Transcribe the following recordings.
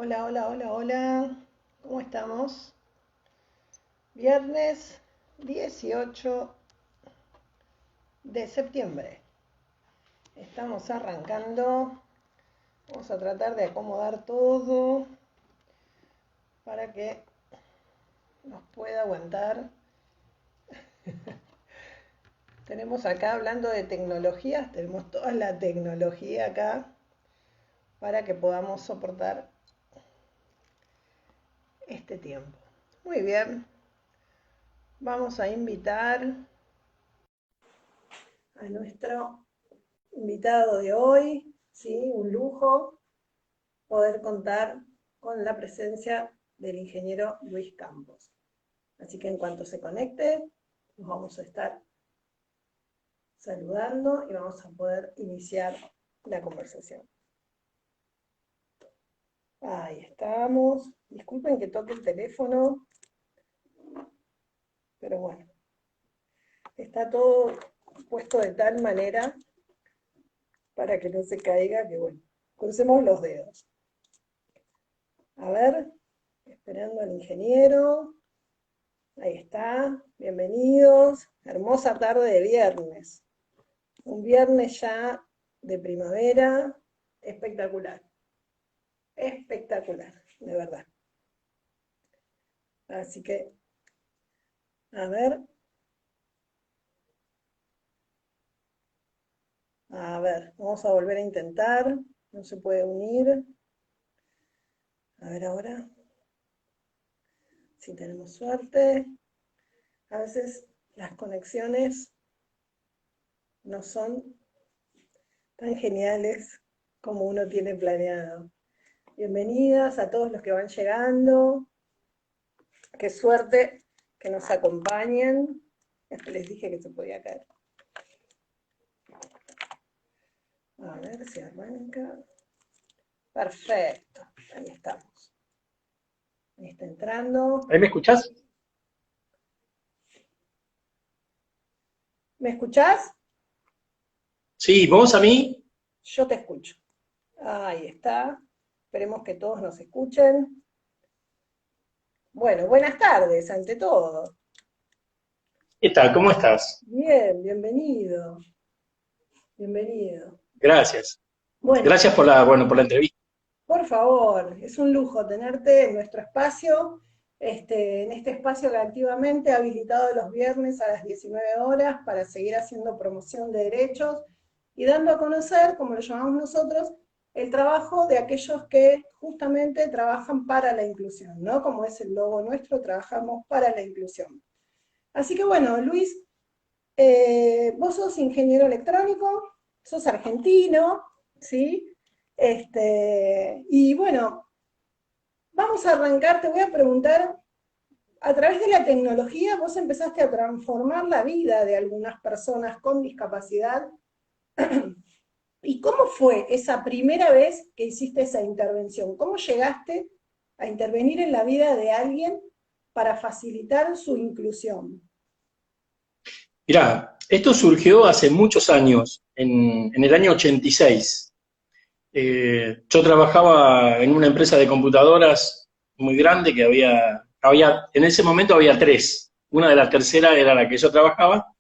Hola, hola, hola, hola. ¿Cómo estamos? Viernes 18 de septiembre. Estamos arrancando. Vamos a tratar de acomodar todo para que nos pueda aguantar. Tenemos acá hablando de tecnologías, tenemos toda la tecnología acá para que podamos soportar este tiempo. Muy bien, vamos a invitar a nuestro invitado de hoy, ¿sí? Un lujo poder contar con la presencia del ingeniero Luis Campos. Así que en cuanto se conecte, nos vamos a estar saludando y vamos a poder iniciar la conversación. Ahí estamos. Disculpen que toque el teléfono, pero bueno, está todo puesto de tal manera para que no se caiga que bueno, crucemos los dedos. A ver, esperando al ingeniero. Ahí está, bienvenidos. Hermosa tarde de viernes. Un viernes ya de primavera, espectacular. Espectacular, de verdad. Así que, vamos a volver a intentar. No se puede unir. A ver ahora, si tenemos suerte. A veces las conexiones no son tan geniales como uno tiene planeado. Bienvenidas a todos los que van llegando. Qué suerte que nos acompañen. Les dije que se podía caer. A ver si arranca. Perfecto. Ahí estamos. Ahí está entrando. ¿Ahí me escuchás? ¿Me escuchás? Sí, vos a mí. Yo te escucho. Ahí está. Esperemos que todos nos escuchen. Bueno, buenas tardes, ante todo. ¿Qué tal? ¿Cómo estás? Bien, bienvenido. Bienvenido. Gracias. Bueno, Gracias por la entrevista. por favor, es un lujo tenerte en nuestro espacio, en este espacio que activamente ha habilitado los viernes a las 19 horas para seguir haciendo promoción de derechos y dando a conocer, como lo llamamos nosotros, el trabajo de aquellos que justamente trabajan para la inclusión, ¿no? Como es el logo nuestro, trabajamos para la inclusión. Así que bueno, Luis, vos sos ingeniero electrónico, sos argentino, ¿sí? Y bueno, vamos a arrancar, te voy a preguntar, a través de la tecnología vos empezaste a transformar la vida de algunas personas con discapacidad. ¿Y cómo fue esa primera vez que hiciste esa intervención? ¿Cómo llegaste a intervenir en la vida de alguien para facilitar su inclusión? Mirá, esto surgió hace muchos años, en el año 86. Yo trabajaba en una empresa de computadoras muy grande que en ese momento había tres. Una de las terceras era la que yo trabajaba.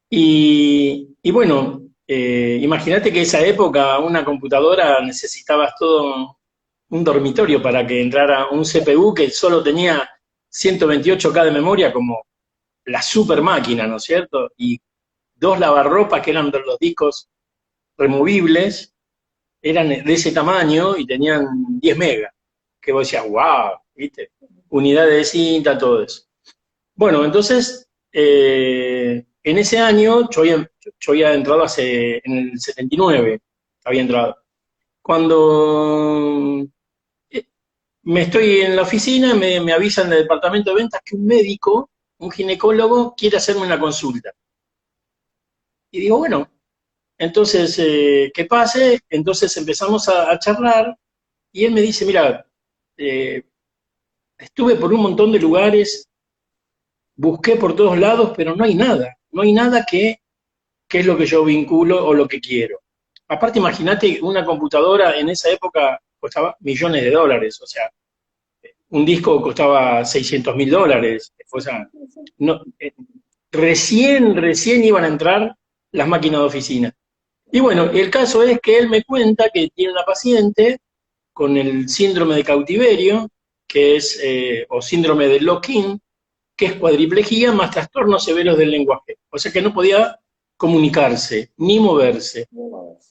Y bueno, imagínate que esa época una computadora necesitabas todo un dormitorio para que entrara un CPU que solo tenía 128K de memoria como la super máquina, ¿no es cierto? Y dos lavarropas que eran de los discos removibles, eran de ese tamaño y tenían 10 megas, que vos decías, wow, ¿viste? Unidades de cinta, todo eso. Bueno, entonces, en ese año, yo había entrado en el 79, había entrado. Cuando me estoy en la oficina, me avisan del departamento de ventas que un médico, un ginecólogo, quiere hacerme una consulta. Y digo, bueno, entonces, ¿qué pase? Entonces empezamos a charlar y él me dice, mira, eh, estuve por un montón de lugares, busqué por todos lados, pero no hay nada que es lo que yo vinculo o lo que quiero. Aparte, imagínate una computadora en esa época, costaba millones de dólares, o sea, un disco costaba $600.000, o sea, no, recién iban a entrar las máquinas de oficina. Y bueno, el caso es que él me cuenta que tiene una paciente con el síndrome de cautiverio, que es, o síndrome de lock-in, que es cuadriplegia más trastornos severos del lenguaje. O sea que no podía comunicarse, ni moverse.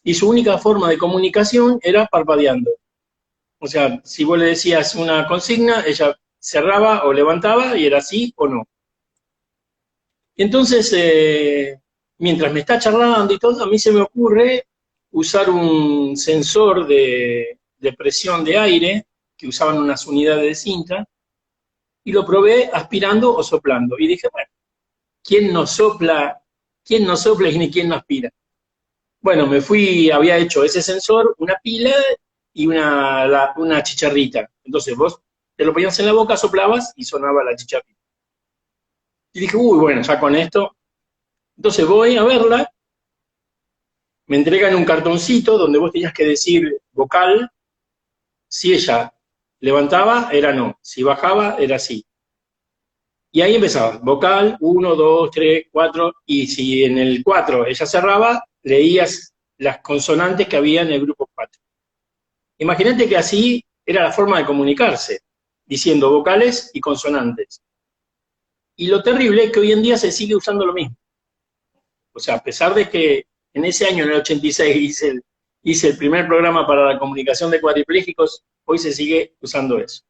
Y su única forma de comunicación era parpadeando. O sea, si vos le decías una consigna, ella cerraba o levantaba y era sí o no. Entonces, mientras me está charlando y todo, a mí se me ocurre usar un sensor de presión de aire que usaban unas unidades de cinta y lo probé aspirando o soplando. Y dije, bueno, ¿quién no sopla y ni quién no aspira? Bueno, me fui, había hecho ese sensor, una pila y una chicharrita. Entonces vos te lo ponías en la boca, soplabas y sonaba la chicharrita. Y dije, uy, bueno, ya con esto. Entonces voy a verla, me entregan un cartoncito donde vos tenías que decir vocal. Si ella levantaba, era no. Si bajaba, era sí. Y ahí empezaba, vocal, 1, 2, 3, 4, y si en el 4 ella cerraba, leías las consonantes que había en el grupo 4. Imagínate que así era la forma de comunicarse, diciendo vocales y consonantes. Y lo terrible es que hoy en día se sigue usando lo mismo. O sea, a pesar de que en ese año, en el 86, hice el primer programa para la comunicación de cuadriplégicos, hoy se sigue usando eso.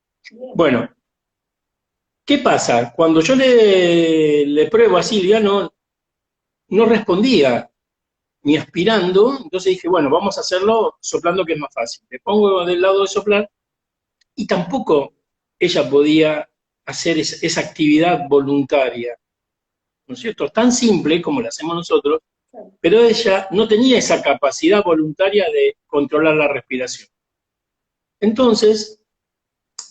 Bueno, ¿qué pasa? Cuando yo le pruebo a Silvia, no respondía ni aspirando, entonces dije, bueno, vamos a hacerlo soplando, que es más fácil. Le pongo del lado de soplar y tampoco ella podía hacer esa actividad voluntaria, ¿no es cierto? Tan simple como la hacemos nosotros, pero ella no tenía esa capacidad voluntaria de controlar la respiración. Entonces,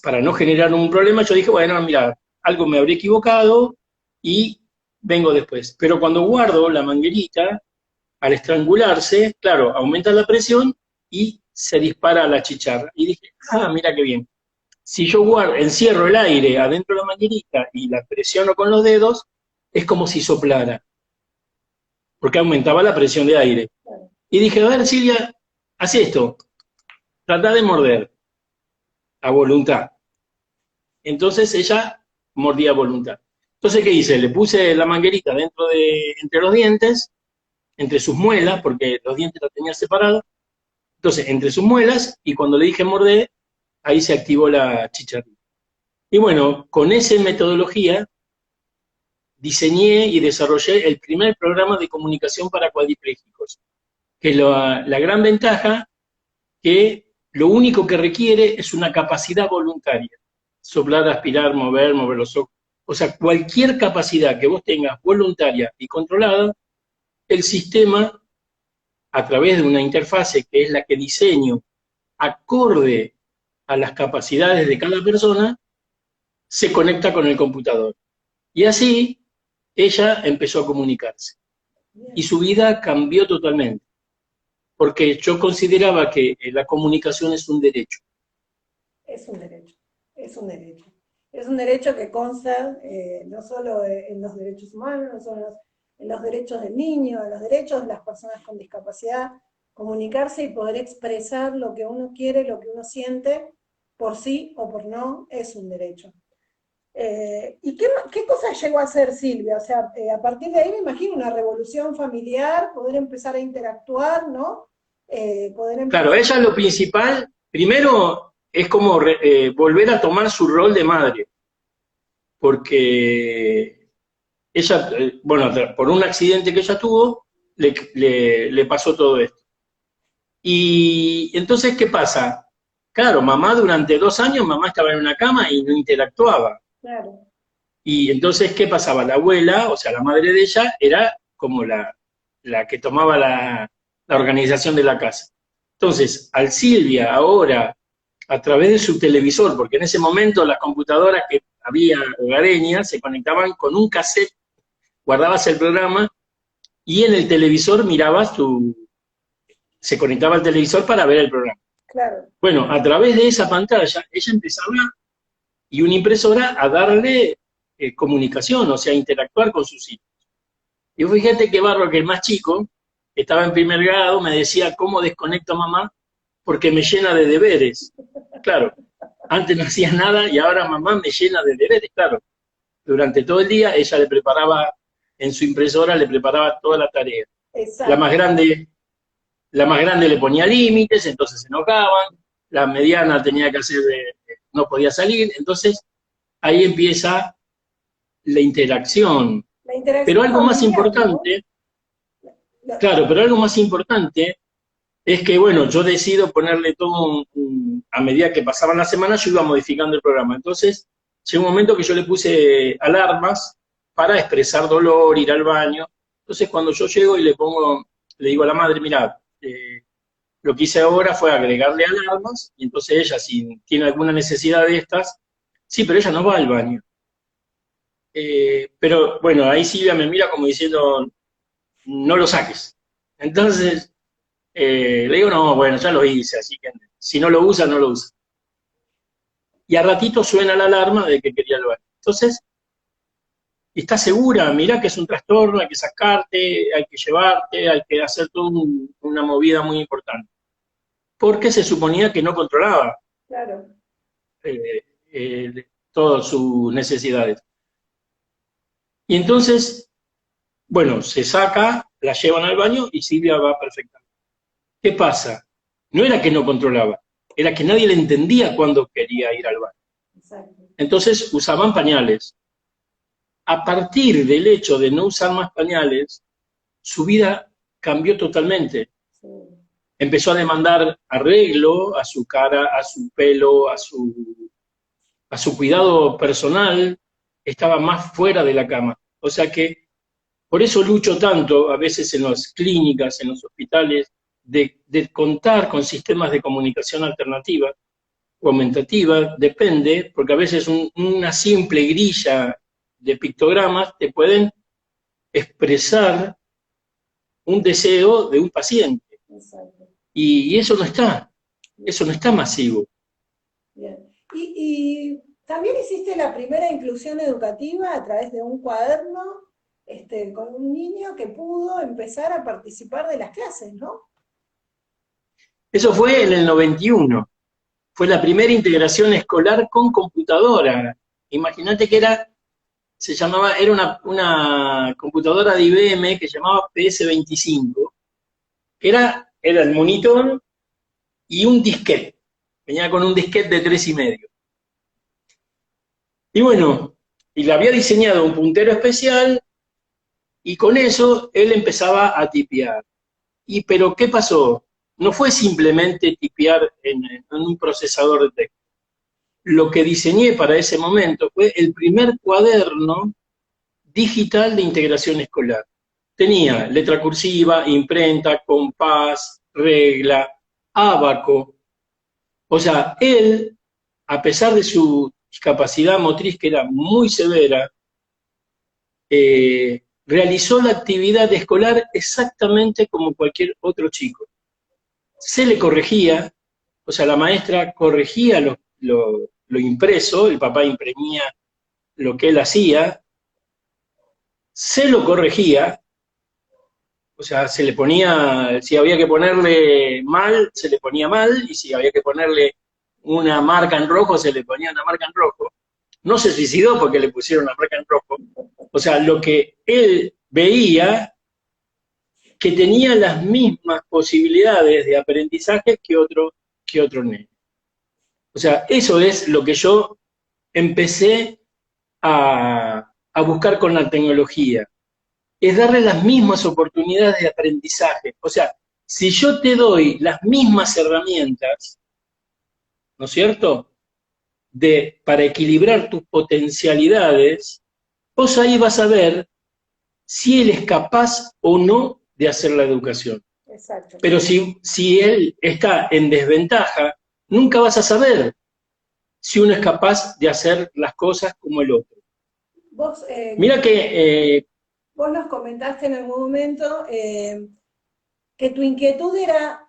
para no generar un problema, yo dije, bueno, mira, algo me habré equivocado y vengo después. Pero cuando guardo la manguerita, al estrangularse, claro, aumenta la presión y se dispara la chicharra. Y dije, mira qué bien. Si yo encierro el aire adentro de la manguerita y la presiono con los dedos, es como si soplara, porque aumentaba la presión de aire. Y dije, a ver, Silvia, haz esto, trata de morder a voluntad. Entonces ella mordía a voluntad. Entonces, ¿qué hice? Le puse la manguerita entre los dientes, entre sus muelas, porque los dientes los tenía separados. Entonces, entre sus muelas, y cuando le dije morder, ahí se activó la chicharrita. Y bueno, con esa metodología diseñé y desarrollé el primer programa de comunicación para cuadriplégicos, que es la gran ventaja que lo único que requiere es una capacidad voluntaria. Soplar, aspirar, mover los ojos. O sea, cualquier capacidad que vos tengas voluntaria y controlada, el sistema, a través de una interfase que es la que diseño, acorde a las capacidades de cada persona, se conecta con el computador. Y así ella empezó a comunicarse. Y su vida cambió totalmente. Porque yo consideraba que la comunicación es un derecho. Es un derecho, es un derecho. Es un derecho que consta no solo en los derechos humanos, no solo en los derechos del niño, en los derechos de las personas con discapacidad, comunicarse y poder expresar lo que uno quiere, lo que uno siente, por sí o por no, es un derecho. ¿Y qué cosas llegó a hacer Silvia? O sea, a partir de ahí me imagino una revolución familiar, poder empezar a interactuar, ¿no? Claro, ella lo principal, primero, es como volver a tomar su rol de madre, porque ella, bueno, por un accidente que ella tuvo, le pasó todo esto. Y entonces, ¿qué pasa? Claro, mamá durante 2 años, mamá estaba en una cama y no interactuaba. Claro. Y entonces, ¿qué pasaba? La abuela, o sea, la madre de ella, era como la que tomaba la organización de la casa. Entonces, al Silvia ahora, a través de su televisor, porque en ese momento las computadoras que había hogareñas se conectaban con un cassette, guardabas el programa y en el televisor mirabas se conectaba al televisor para ver el programa. claro, Bueno, a través de esa pantalla, ella empezaba, y una impresora, a darle comunicación, o sea, interactuar con sus hijos. Y fíjate qué barro que el más chico, que estaba en primer grado, me decía, ¿cómo desconecto a mamá? Porque me llena de deberes. Claro, antes no hacía nada y ahora mamá me llena de deberes, claro. Durante todo el día ella le preparaba, en su impresora le preparaba toda la tarea. La más exacto. grande, la más grande le ponía límites, entonces se enojaban, la mediana tenía que hacer, no podía salir, entonces ahí empieza la interacción. La Pero interacción algo más familiar, ¿no? importante, claro, pero algo más importante es que, bueno, yo decido ponerle todo a medida que pasaban las semanas, yo iba modificando el programa. Entonces, llegó un momento que yo le puse alarmas para expresar dolor, ir al baño. Entonces, cuando yo llego y le pongo, le digo a la madre, mira, lo que hice ahora fue agregarle alarmas, y entonces ella, si tiene alguna necesidad de estas, sí, pero ella no va al baño. Pero bueno, ahí Silvia me mira como diciendo, no lo saques. Entonces, le digo, no, bueno, ya lo hice, así que si no lo usa, no lo usa. Y a ratito suena la alarma de que quería el baño. Entonces, ¿estás segura? Mirá que es un trastorno, hay que sacarte, hay que llevarte, hay que hacer toda una movida muy importante. Porque se suponía que no controlaba Claro, eh, todas sus necesidades. Y entonces, bueno, se saca, la llevan al baño y Silvia va perfectamente. ¿Qué pasa? No era que no controlaba, era que nadie le entendía cuándo quería ir al baño. exacto. Entonces usaban pañales. A partir del hecho de no usar más pañales, su vida cambió totalmente. Sí, Empezó a demandar arreglo a su cara, a su pelo, a su cuidado personal, estaba más fuera de la cama. O sea que por eso lucho tanto, a veces en las clínicas, en los hospitales, de contar con sistemas de comunicación alternativa o aumentativa, depende, porque a veces una simple grilla de pictogramas te pueden expresar un deseo de un paciente. exacto. Y eso no está masivo. Bien. Y también hiciste la primera inclusión educativa a través de un cuaderno, con un niño que pudo empezar a participar de las clases, ¿no? Eso fue en el 91. Fue la primera integración escolar con computadora. Imagínate que era una computadora de IBM que se llamaba PS25, que era el monitor y un disquete. Venía con un disquete de 3,5. Y bueno, y le había diseñado un puntero especial y con eso él empezaba a tipear. Pero ¿qué pasó? No fue simplemente tipear en un procesador de texto. Lo que diseñé para ese momento fue el primer cuaderno digital de integración escolar. Tenía letra cursiva, imprenta, compás, regla, ábaco. O sea, él, a pesar de su discapacidad motriz que era muy severa, realizó la actividad escolar exactamente como cualquier otro chico. Se le corregía, o sea, la maestra corregía lo impreso, el papá imprimía lo que él hacía, se lo corregía, o sea, se le ponía, si había que ponerle mal, se le ponía mal, y si había que ponerle una marca en rojo, se le ponía una marca en rojo. No se suicidó porque le pusieron la marca en rojo. O sea, lo que él veía que tenía las mismas posibilidades de aprendizaje que otro nene. O sea, eso es lo que yo empecé a buscar con la tecnología, es darle las mismas oportunidades de aprendizaje. O sea, si yo te doy las mismas herramientas, ¿no es cierto?, para equilibrar tus potencialidades, vos ahí vas a ver si él es capaz o no de hacer la educación. Exacto. Pero si él está en desventaja, nunca vas a saber si uno es capaz de hacer las cosas como el otro. Vos, Mira que, vos nos comentaste en algún momento que tu inquietud era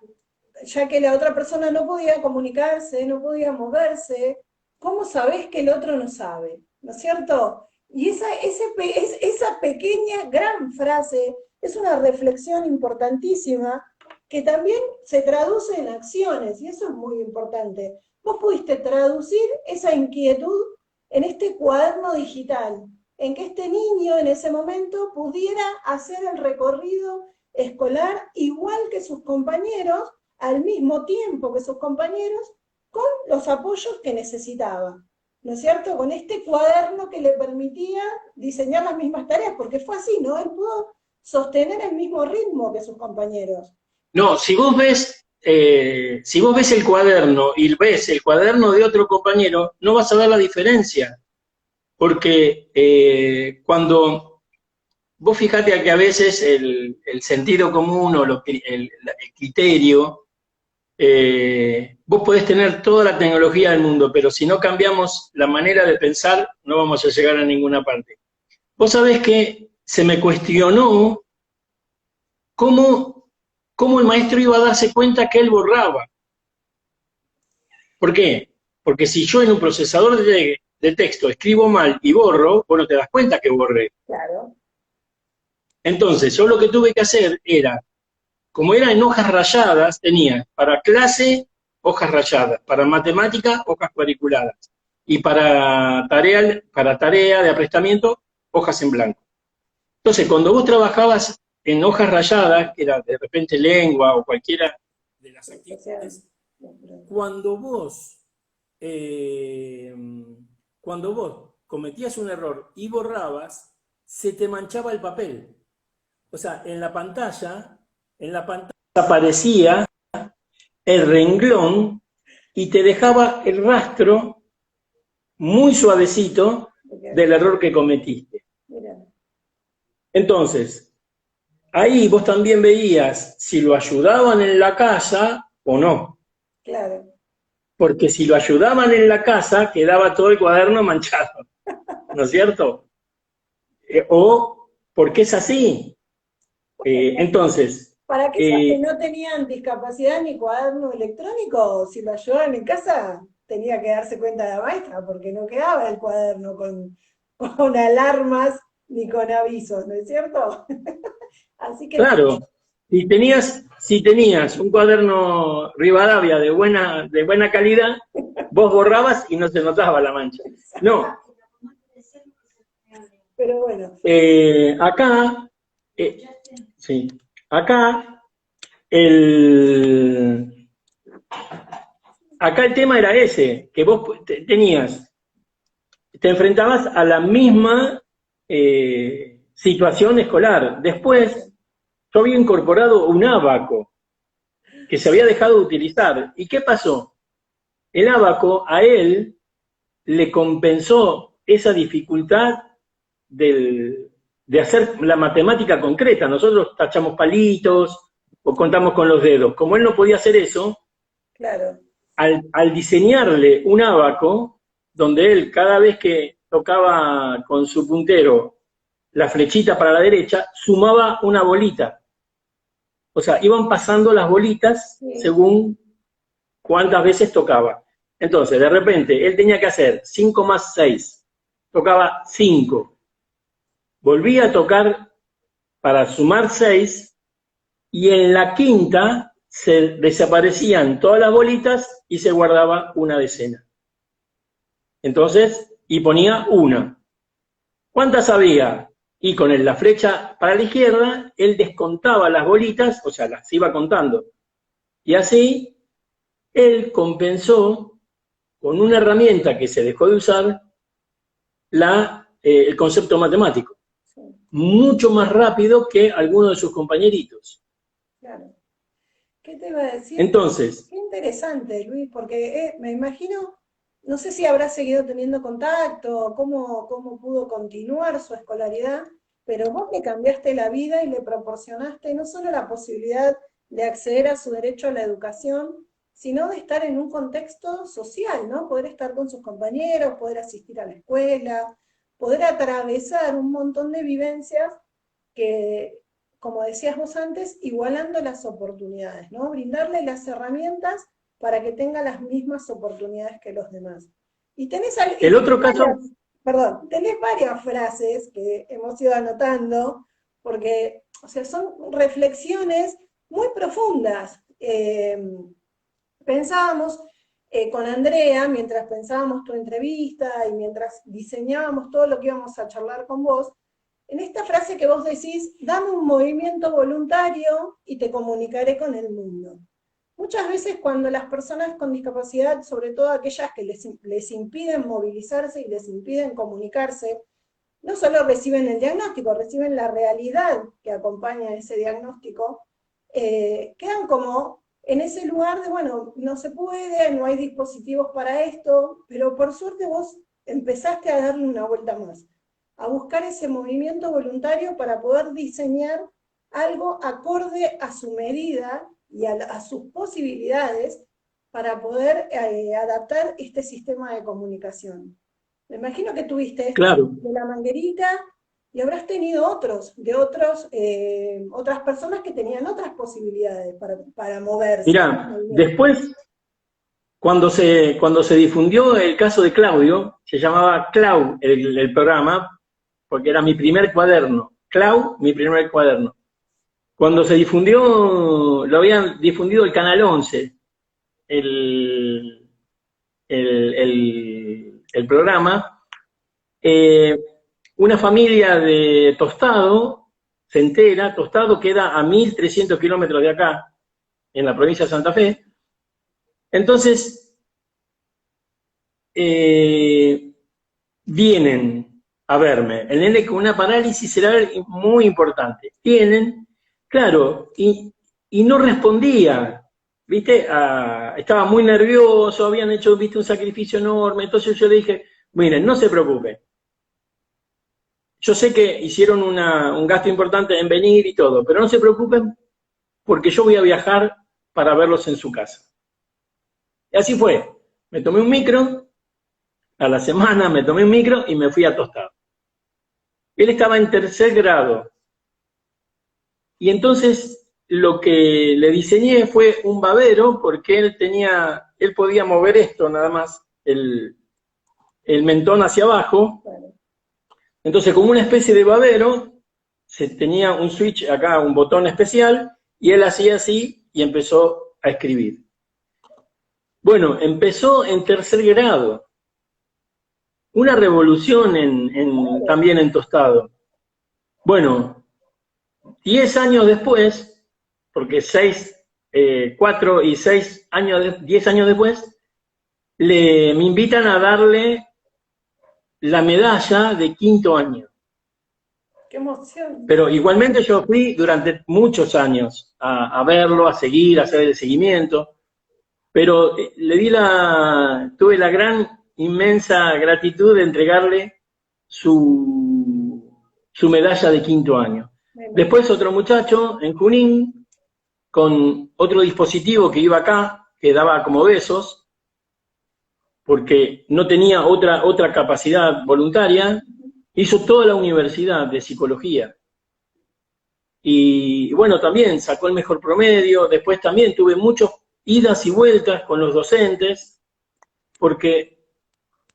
ya que la otra persona no podía comunicarse, no podía moverse, ¿cómo sabés que el otro no sabe? ¿No es cierto? Y esa pequeña, gran frase es una reflexión importantísima que también se traduce en acciones, y eso es muy importante. Vos pudiste traducir esa inquietud en este cuaderno digital, en que este niño en ese momento pudiera hacer el recorrido escolar igual que sus compañeros, al mismo tiempo que sus compañeros, con los apoyos que necesitaba. ¿No es cierto? Con este cuaderno que le permitía diseñar las mismas tareas, porque fue así, ¿no? Él pudo sostener el mismo ritmo que sus compañeros. No, si vos ves el cuaderno y ves el cuaderno de otro compañero, no vas a ver la diferencia. Porque cuando vos fijate que a veces el sentido común o el criterio, vos podés tener toda la tecnología del mundo, pero si no cambiamos la manera de pensar, no vamos a llegar a ninguna parte. Vos sabés que se me cuestionó cómo el maestro iba a darse cuenta que él borraba. ¿Por qué? Porque si yo en un procesador de texto escribo mal y borro, vos no te das cuenta que borré. Claro. Entonces, yo lo que tuve que hacer era, como era en hojas rayadas, tenía para clase hojas rayadas, para matemática hojas cuadriculadas y para tarea de aprestamiento hojas en blanco. Entonces, cuando vos trabajabas en hojas rayadas, que era de repente lengua o cualquiera de las actividades, cuando vos, eh, cuando vos cometías un error y borrabas, se te manchaba el papel. O sea, en la pantalla aparecía el renglón y te dejaba el rastro muy suavecito del error que cometiste. Entonces, ahí vos también veías si lo ayudaban en la casa o no. Claro. Porque si lo ayudaban en la casa, quedaba todo el cuaderno manchado. ¿No es cierto? O porque es así. Entonces, Para aquellos que no tenían discapacidad ni cuaderno electrónico, si lo ayudaban en casa, tenía que darse cuenta la maestra, porque no quedaba el cuaderno con alarmas ni con avisos, ¿no es cierto? Así que claro, si tenías un cuaderno Rivadavia de buena calidad, vos borrabas y no se notaba la mancha. No. Pero bueno. Acá, sí, acá el tema era ese, que vos te enfrentabas a la misma situación escolar. Después, yo había incorporado un ábaco que se había dejado de utilizar. ¿Y qué pasó? El ábaco a él le compensó esa dificultad de hacer la matemática concreta. Nosotros tachamos palitos o contamos con los dedos. Como él no podía hacer eso, claro. al diseñarle un ábaco, donde él cada vez que tocaba con su puntero la flechita para la derecha, sumaba una bolita. O sea, iban pasando las bolitas según cuántas veces tocaba. Entonces, de repente, él tenía que hacer 5 más 6. Tocaba 5. Volvía a tocar para sumar 6 y en la quinta se desaparecían todas las bolitas y se guardaba una decena. Entonces, y ponía una. ¿Cuántas había? Y con la flecha para la izquierda, él descontaba las bolitas, o sea, las iba contando. Y así, él compensó con una herramienta que se dejó de usar el concepto matemático. Sí. Mucho más rápido que algunos de sus compañeritos. Claro. ¿Qué te iba a decir? Entonces. Qué interesante, Luis, porque me imagino, no sé si habrá seguido teniendo contacto, cómo pudo continuar su escolaridad, pero vos le cambiaste la vida y le proporcionaste no solo la posibilidad de acceder a su derecho a la educación, sino de estar en un contexto social, ¿no? Poder estar con sus compañeros, poder asistir a la escuela, poder atravesar un montón de vivencias que como decías vos antes, igualando las oportunidades, ¿no? Brindarle las herramientas para que tenga las mismas oportunidades que los demás. Y El otro caso, tenés varias frases que hemos ido anotando, porque, o sea, son reflexiones muy profundas. Pensábamos con Andrea, mientras pensábamos tu entrevista y mientras diseñábamos todo lo que íbamos a charlar con vos, en esta frase que vos decís, dame un movimiento voluntario y te comunicaré con el mundo. Muchas veces cuando las personas con discapacidad, sobre todo aquellas que les impiden movilizarse y les impiden comunicarse, no solo reciben el diagnóstico, reciben la realidad que acompaña ese diagnóstico, quedan como en ese lugar de, bueno, no se puede, no hay dispositivos para esto, pero por suerte vos empezaste a darle una vuelta más, a buscar ese movimiento voluntario para poder diseñar algo acorde a su medida y a sus posibilidades para poder adaptar este sistema de comunicación. Me imagino que tuviste esto claro. de la manguerita y habrás tenido otras personas que tenían otras posibilidades para moverse. Mirá, después, cuando se difundió el caso de Claudio, se llamaba Clau el programa, porque era mi primer cuaderno. Clau, mi primer cuaderno. Cuando se difundió, lo habían difundido el Canal 11, el programa, una familia de Tostado se entera. Tostado queda a 1.300 kilómetros de acá, en la provincia de Santa Fe. Entonces, vienen a verme. El nene con una parálisis cerebral muy importante. Vienen, claro, y no respondía, ¿viste? Estaba muy nervioso, habían hecho, ¿viste? Un sacrificio enorme. Entonces yo le dije, miren, no se preocupen. Yo sé que hicieron un gasto importante en venir y todo, pero no se preocupen porque yo voy a viajar para verlos en su casa. Y así fue. Me tomé un micro, a la semana me tomé un micro y me fui a Tostado. Él estaba en 3er grado. Y entonces lo que le diseñé fue un babero, porque él podía mover esto nada más, el mentón hacia abajo. Entonces, como una especie de babero, se tenía un switch acá, un botón especial, y él hacía así y empezó a escribir. Bueno, empezó en 3er grado. Una revolución también en Tostado. Bueno, 10 años después, porque 4 y 6 años, 10 años después, me invitan a darle la medalla de 5º año. ¡Qué emoción! Pero igualmente yo fui durante muchos años a verlo, a seguir, a hacer el seguimiento, pero tuve la gran, inmensa gratitud de entregarle su medalla de 5º año. Después otro muchacho en Junín, con otro dispositivo que iba acá, que daba como besos, porque no tenía otra capacidad voluntaria, hizo toda la universidad de psicología. Y bueno, también sacó el mejor promedio. Después también tuve muchas idas y vueltas con los docentes, porque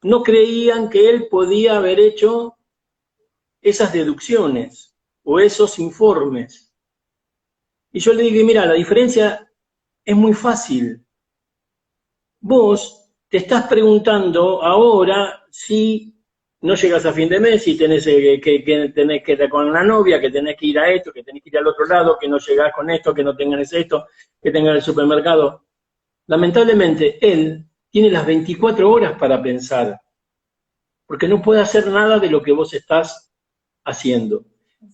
no creían que él podía haber hecho esas deducciones o esos informes. Y yo le dije, mira, la diferencia es muy fácil. Vos te estás preguntando ahora si no llegas a fin de mes, si tenés que estar con la novia, que tenés que ir a esto, que tenés que ir al otro lado, que no llegás con esto, que no tengas esto, que tengas el supermercado. Lamentablemente, él tiene las 24 horas para pensar, porque no puede hacer nada de lo que vos estás haciendo.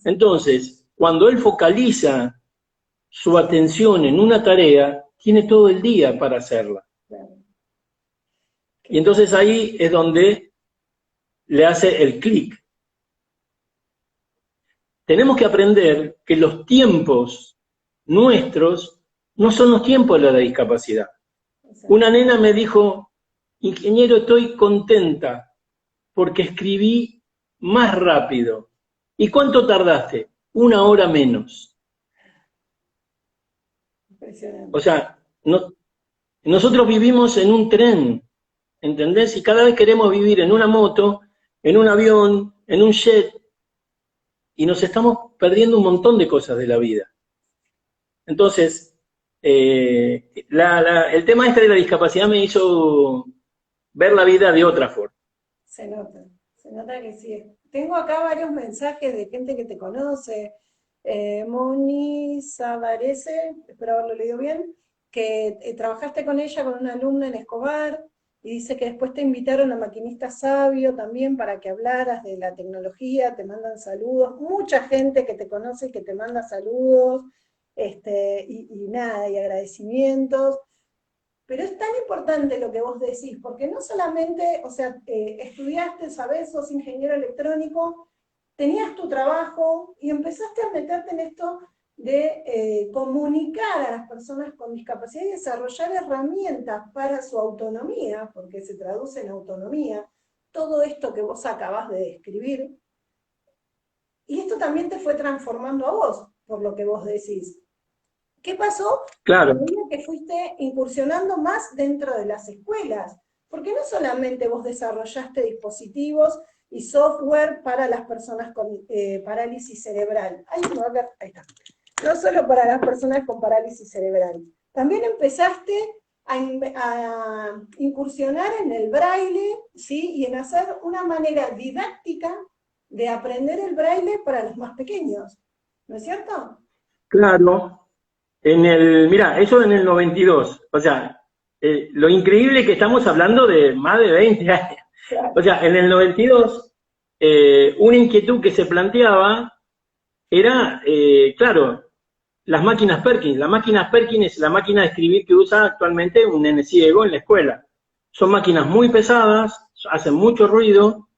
Entonces, cuando él focaliza su atención en una tarea, tiene todo el día para hacerla. Y entonces ahí es donde le hace el clic. Tenemos que aprender que los tiempos nuestros no son los tiempos de la discapacidad. Una nena me dijo, ingeniero, estoy contenta porque escribí más rápido. ¿Y cuánto tardaste? 1 hora menos. O sea, nosotros vivimos en un tren, ¿entendés? Y cada vez queremos vivir en una moto, en un avión, en un jet, y nos estamos perdiendo un montón de cosas de la vida. Entonces, el tema este de la discapacidad me hizo ver la vida de otra forma. Se nota que sí. Tengo acá varios mensajes de gente que te conoce. Moni Savarese, espero haberlo leído bien, que trabajaste con ella, con una alumna en Escobar, y dice que después te invitaron a Maquinista Sabio también para que hablaras de la tecnología, te mandan saludos, mucha gente que te conoce y que te manda saludos, y nada, y agradecimientos. Pero es tan importante lo que vos decís, porque no solamente, o sea, estudiaste, sabés, sos ingeniero electrónico, tenías tu trabajo y empezaste a meterte en esto de comunicar a las personas con discapacidad y desarrollar herramientas para su autonomía, porque se traduce en autonomía, todo esto que vos acabás de describir. Y esto también te fue transformando a vos, por lo que vos decís. ¿Qué pasó? Claro. A medida que fuiste incursionando más dentro de las escuelas, porque no solamente vos desarrollaste dispositivos y software para las personas con parálisis cerebral. Ahí está. No solo para las personas con parálisis cerebral. También empezaste a incursionar en el braille, ¿sí? Y en hacer una manera didáctica de aprender el braille para los más pequeños. ¿No es cierto? Claro. Mira, eso en el 92. O sea, lo increíble es que estamos hablando de más de 20 años. Claro. O sea, en el 92, una inquietud que se planteaba era, claro, las máquinas Perkins. La máquina Perkins es la máquina de escribir que usa actualmente un nene ciego en la escuela. Son máquinas muy pesadas, hacen mucho ruido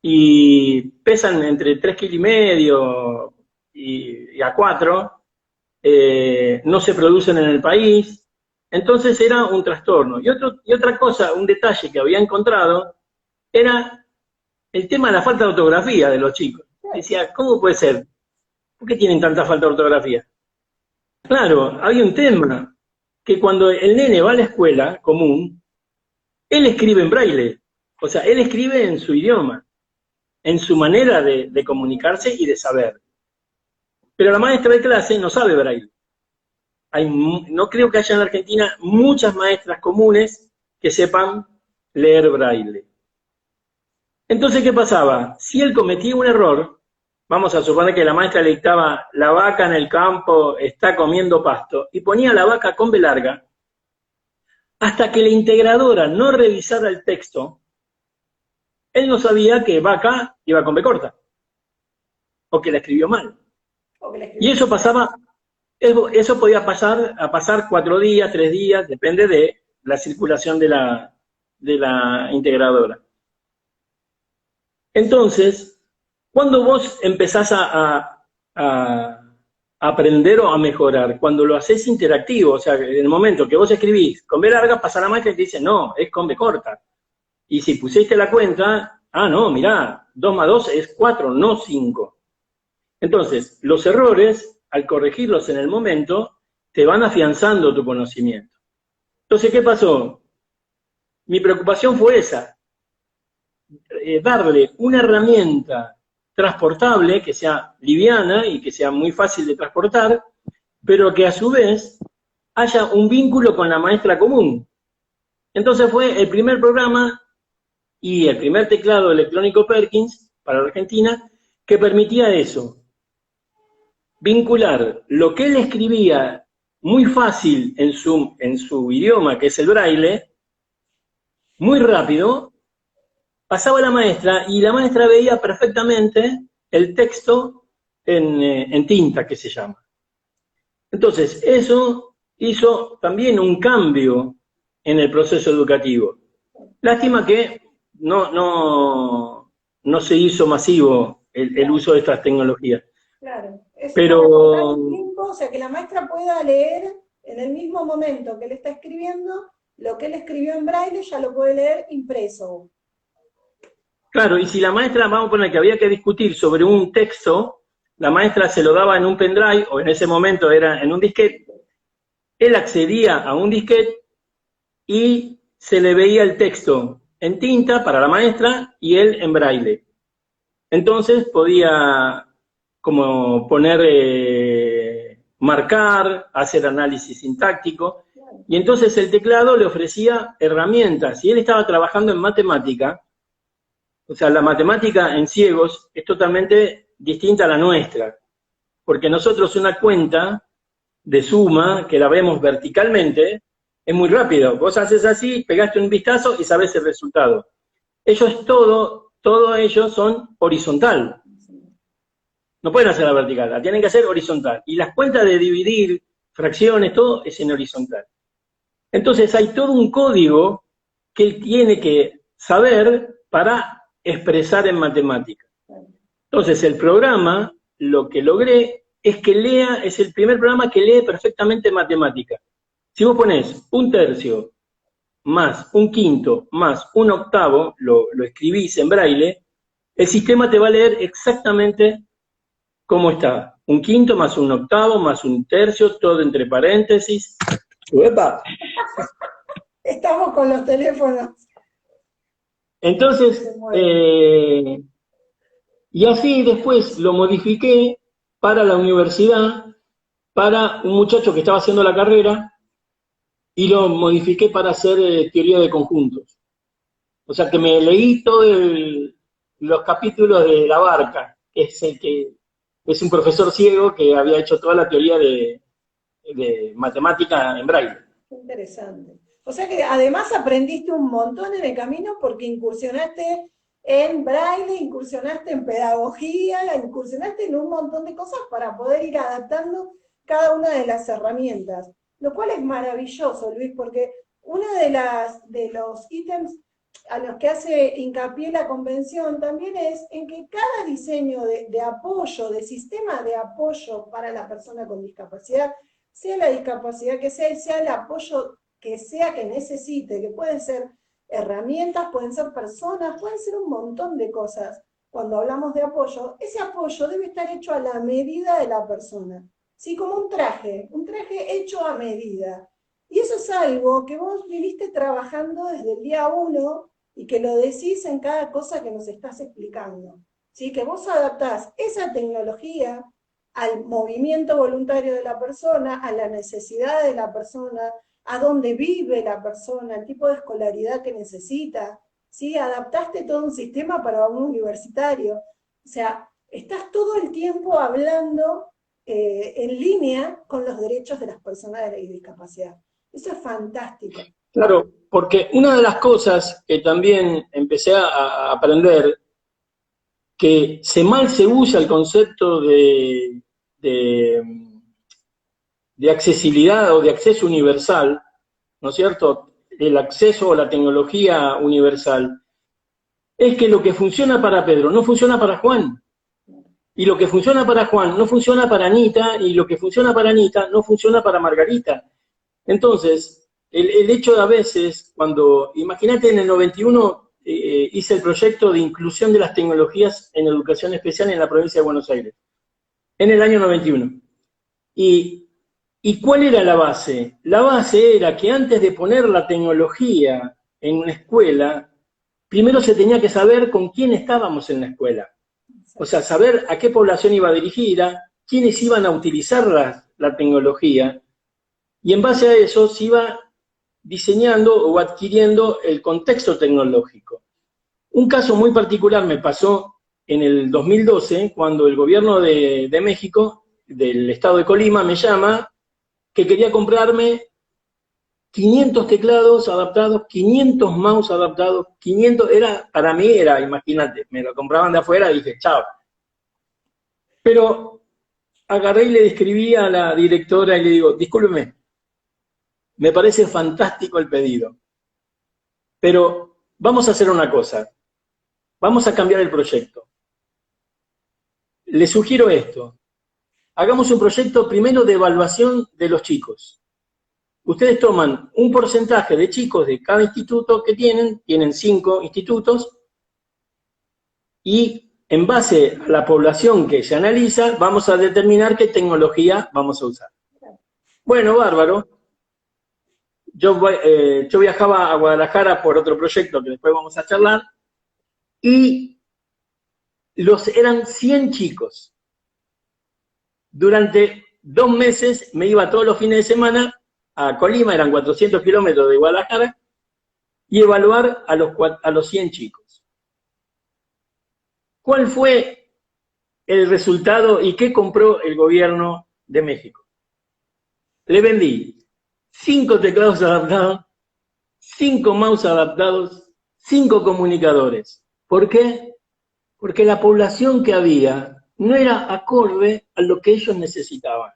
y pesan entre 3,5 kg y a 4. No se producen en el país. Entonces era un trastorno. Y otra cosa, un detalle que había encontrado, era el tema de la falta de ortografía de los chicos. Decía, ¿cómo puede ser? ¿Por qué tienen tanta falta de ortografía? Claro, había un tema, que cuando el nene va a la escuela común, él escribe en braille. O sea, él escribe en su idioma, en su manera de comunicarse y de saber. Pero la maestra de clase no sabe braille. No creo que haya en la Argentina muchas maestras comunes que sepan leer braille. Entonces, ¿qué pasaba? Si él cometía un error, vamos a suponer que la maestra le dictaba la vaca en el campo está comiendo pasto, y ponía la vaca con B larga, hasta que la integradora no revisara el texto, él no sabía que vaca iba con B corta, o que la escribió mal. Y eso pasaba, eso podía pasar 4 días, 3 días, depende de la circulación de la integradora. Entonces, cuando vos empezás a aprender o a mejorar, cuando lo haces interactivo, o sea, en el momento que vos escribís con B larga, pasa la maestra y te dice, no, es con B corta. Y si pusiste la cuenta, no, mirá, 2 más 2 es 4, no 5. Entonces, los errores, al corregirlos en el momento, te van afianzando tu conocimiento. Entonces, ¿qué pasó? Mi preocupación fue esa, darle una herramienta transportable, que sea liviana y que sea muy fácil de transportar, pero que a su vez haya un vínculo con la maestra común. Entonces fue el primer programa y el primer teclado electrónico Perkins para la Argentina que permitía eso, vincular lo que él escribía muy fácil en su idioma, que es el braille, muy rápido, pasaba a la maestra y la maestra veía perfectamente el texto en tinta, que se llama. Entonces, eso hizo también un cambio en el proceso educativo. Lástima que no se hizo masivo el uso de estas tecnologías. Claro, es pero el tiempo, o sea, que la maestra pueda leer en el mismo momento que él está escribiendo, lo que él escribió en braille ya lo puede leer impreso. Claro, y si la maestra, vamos a poner que había que discutir sobre un texto, la maestra se lo daba en un pendrive, o en ese momento era en un disquete, él accedía a un disquete y se le veía el texto en tinta para la maestra y él en braille. Entonces podía como poner, marcar, hacer análisis sintáctico, y entonces el teclado le ofrecía herramientas, y él estaba trabajando en matemática. O sea, la matemática en ciegos es totalmente distinta a la nuestra, porque nosotros una cuenta de suma, que la vemos verticalmente, es muy rápido. Vos haces así, pegaste un vistazo y sabés el resultado. Ellos todo ellos son horizontal. No pueden hacerla vertical, la tienen que hacer horizontal. Y las cuentas de dividir, fracciones, todo es en horizontal. Entonces hay todo un código que él tiene que saber para expresar en matemática. Entonces el programa, lo que logré es que lea, es el primer programa que lee perfectamente matemática. Si vos ponés 1/3 más 1/5 más 1/8, lo escribís en braille, el sistema te va a leer exactamente cómo está. 1/5 más 1/8 más 1/3, todo entre paréntesis. ¡Uepa! Estamos con los teléfonos. Entonces, y así después lo modifiqué para la universidad, para un muchacho que estaba haciendo la carrera, y lo modifiqué para hacer teoría de conjuntos. O sea que me leí todos los capítulos de La Barca, que es un profesor ciego que había hecho toda la teoría de matemática en braille. Qué interesante. O sea que además aprendiste un montón en el camino porque incursionaste en braille, incursionaste en pedagogía, incursionaste en un montón de cosas para poder ir adaptando cada una de las herramientas. Lo cual es maravilloso, Luis, porque uno de los ítems a los que hace hincapié la convención también es en que cada diseño de apoyo, de sistema de apoyo para la persona con discapacidad, sea la discapacidad que sea el apoyo que sea que necesite, que pueden ser herramientas, pueden ser personas, pueden ser un montón de cosas. Cuando hablamos de apoyo, ese apoyo debe estar hecho a la medida de la persona. ¿Sí? Como un traje hecho a medida. Y eso es algo que vos viviste trabajando desde el día 1 y que lo decís en cada cosa que nos estás explicando. ¿Sí? Que vos adaptás esa tecnología al movimiento voluntario de la persona, a la necesidad de la persona, a dónde vive la persona, el tipo de escolaridad que necesita. ¿Sí? Adaptaste todo un sistema para un universitario. O sea, estás todo el tiempo hablando en línea con los derechos de las personas de discapacidad. Eso es fantástico. Claro, porque una de las cosas que también empecé a aprender, que mal se usa el concepto de accesibilidad o de acceso universal, ¿no es cierto? El acceso a la tecnología universal, es que lo que funciona para Pedro no funciona para Juan. Y lo que funciona para Juan no funciona para Anita, y lo que funciona para Anita no funciona para Margarita. Entonces, el hecho de a veces, imagínate en el 91 hice el proyecto de inclusión de las tecnologías en educación especial en la provincia de Buenos Aires, en el año 91. ¿Y cuál era la base? La base era que antes de poner la tecnología en una escuela, primero se tenía que saber con quién estábamos en la escuela. O sea, saber a qué población iba dirigida, quiénes iban a utilizar la tecnología, y en base a eso se iba diseñando o adquiriendo el contexto tecnológico. Un caso muy particular me pasó en el 2012, cuando el gobierno de México, del estado de Colima, me llama que quería comprarme 500 teclados adaptados, 500 mouse adaptados, 500, para mí era, imagínate, me lo compraban de afuera y dije, chao. Pero agarré y le escribí a la directora y le digo, discúlpeme, me parece fantástico el pedido, pero vamos a hacer una cosa, vamos a cambiar el proyecto. Le sugiero esto, hagamos un proyecto primero de evaluación de los chicos. Ustedes toman un porcentaje de chicos de cada instituto que tienen 5 institutos, y en base a la población que se analiza, vamos a determinar qué tecnología vamos a usar. Bueno, bárbaro. yo viajaba a Guadalajara por otro proyecto que después vamos a charlar, y eran 100 chicos. Durante 2 meses me iba todos los fines de semana a Colima, eran 400 kilómetros de Guadalajara, y evaluar a los 100 chicos. ¿Cuál fue el resultado y qué compró el gobierno de México? Le vendí 5 teclados adaptados, 5 mouse adaptados, 5 comunicadores. ¿Por qué? Porque la población que había no era acorde a lo que ellos necesitaban.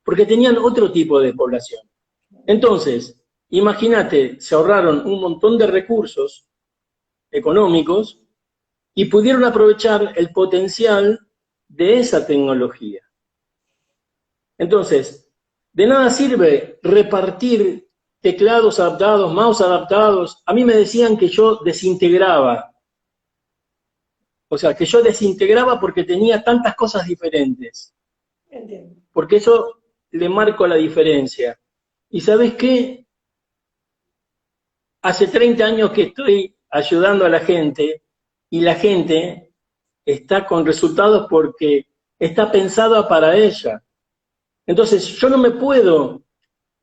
Porque tenían otro tipo de población. Entonces, imagínate, se ahorraron un montón de recursos económicos y pudieron aprovechar el potencial de esa tecnología. Entonces, de nada sirve repartir teclados adaptados, mouse adaptados. A mí me decían que yo desintegraba. O sea, que yo desintegraba porque tenía tantas cosas diferentes. Entiendo. Porque eso le marco la diferencia. ¿Y sabes qué? Hace 30 años que estoy ayudando a la gente y la gente está con resultados porque está pensada para ella. Entonces, yo no me puedo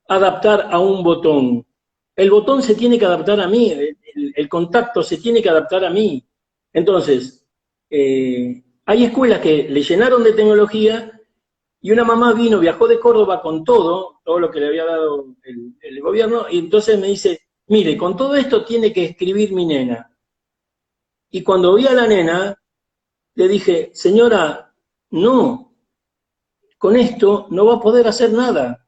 adaptar a un botón. El botón se tiene que adaptar a mí, el contacto se tiene que adaptar a mí. Entonces, hay escuelas que le llenaron de tecnología y una mamá vino, viajó de Córdoba con todo lo que le había dado el gobierno, y entonces me dice, mire, con todo esto tiene que escribir mi nena. Y cuando vi a la nena, le dije, señora, no, con esto no va a poder hacer nada,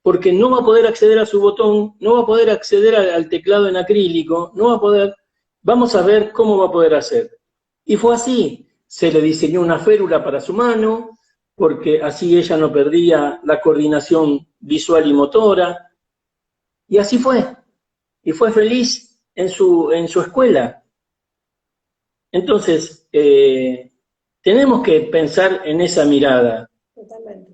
porque no va a poder acceder a su botón, no va a poder acceder al teclado en acrílico, no va a poder, vamos a ver cómo va a poder hacer. Y fue así, se le diseñó una férula para su mano, porque así ella no perdía la coordinación visual y motora, y así fue, y fue feliz en su escuela. Entonces, tenemos que pensar en esa mirada. Totalmente,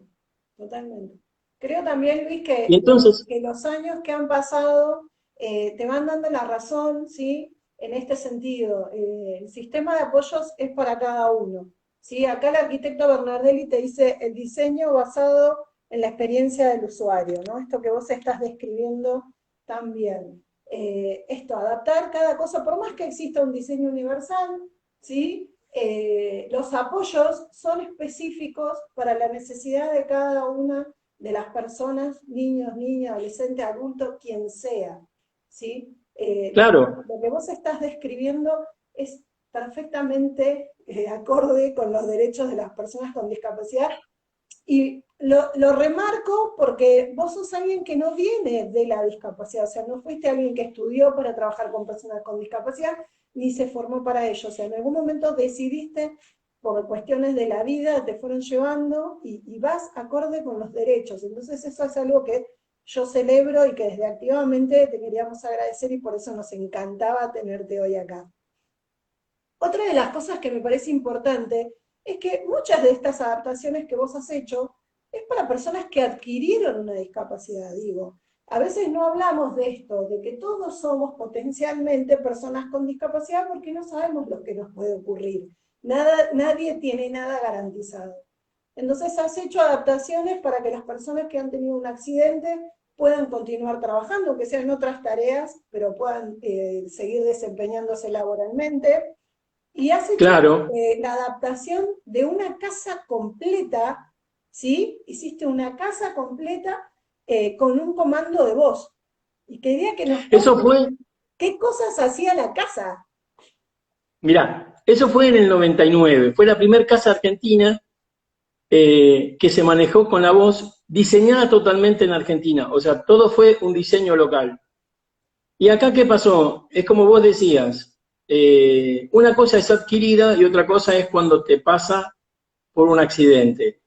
totalmente. Creo también, Luis, que, Y entonces, que los años que han pasado te van dando la razón, ¿sí? En este sentido, el sistema de apoyos es para cada uno, ¿sí? Acá el arquitecto Bernardelli te dice el diseño basado en la experiencia del usuario, ¿no? Esto que vos estás describiendo también. Esto, adaptar cada cosa, por más que exista un diseño universal, ¿sí? Los apoyos son específicos para la necesidad de cada una de las personas, niños, niñas, adolescentes, adultos, quien sea, ¿sí? claro, Lo que vos estás describiendo es perfectamente acorde con los derechos de las personas con discapacidad, y lo remarco porque vos sos alguien que no viene de la discapacidad, o sea, no fuiste alguien que estudió para trabajar con personas con discapacidad, ni se formó para ello, o sea, en algún momento decidiste, por cuestiones de la vida, te fueron llevando y vas acorde con los derechos. Entonces eso es algo que yo celebro y que desde Activamente te queríamos agradecer, y por eso nos encantaba tenerte hoy acá. Otra de las cosas que me parece importante es que muchas de estas adaptaciones que vos has hecho es para personas que adquirieron una discapacidad, digo. A veces no hablamos de esto, de que todos somos potencialmente personas con discapacidad, porque no sabemos lo que nos puede ocurrir. Nadie tiene nada garantizado. Entonces has hecho adaptaciones para que las personas que han tenido un accidente puedan continuar trabajando, aunque sean otras tareas, pero puedan seguir desempeñándose laboralmente. Y has hecho claro, la adaptación de una casa completa, ¿sí? Hiciste una casa completa con un comando de voz. Y quería que nos eso cuentes fue, qué cosas hacía la casa. mirá, eso fue en el 99, fue la primera casa argentina que se manejó con la voz diseñada totalmente en Argentina, o sea, todo fue un diseño local. ¿Y acá qué pasó? Es como vos decías, una cosa es adquirida y otra cosa es cuando te pasa por un accidente.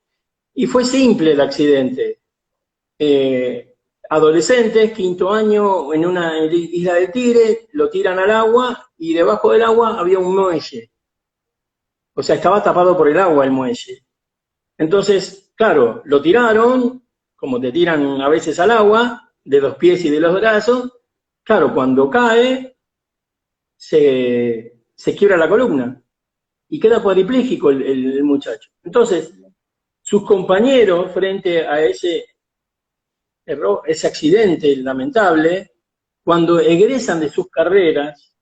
Y fue simple el accidente. Adolescentes, 5.º año, en una isla del Tigre, lo tiran al agua y debajo del agua había un muelle. O sea, estaba tapado por el agua el muelle. Entonces, claro, lo tiraron como te tiran a veces al agua, de los pies y de los brazos, claro, cuando cae, se quiebra la columna y queda cuadripléjico el muchacho. Entonces, sus compañeros, frente a ese error, ese accidente lamentable, cuando egresan de sus carreras,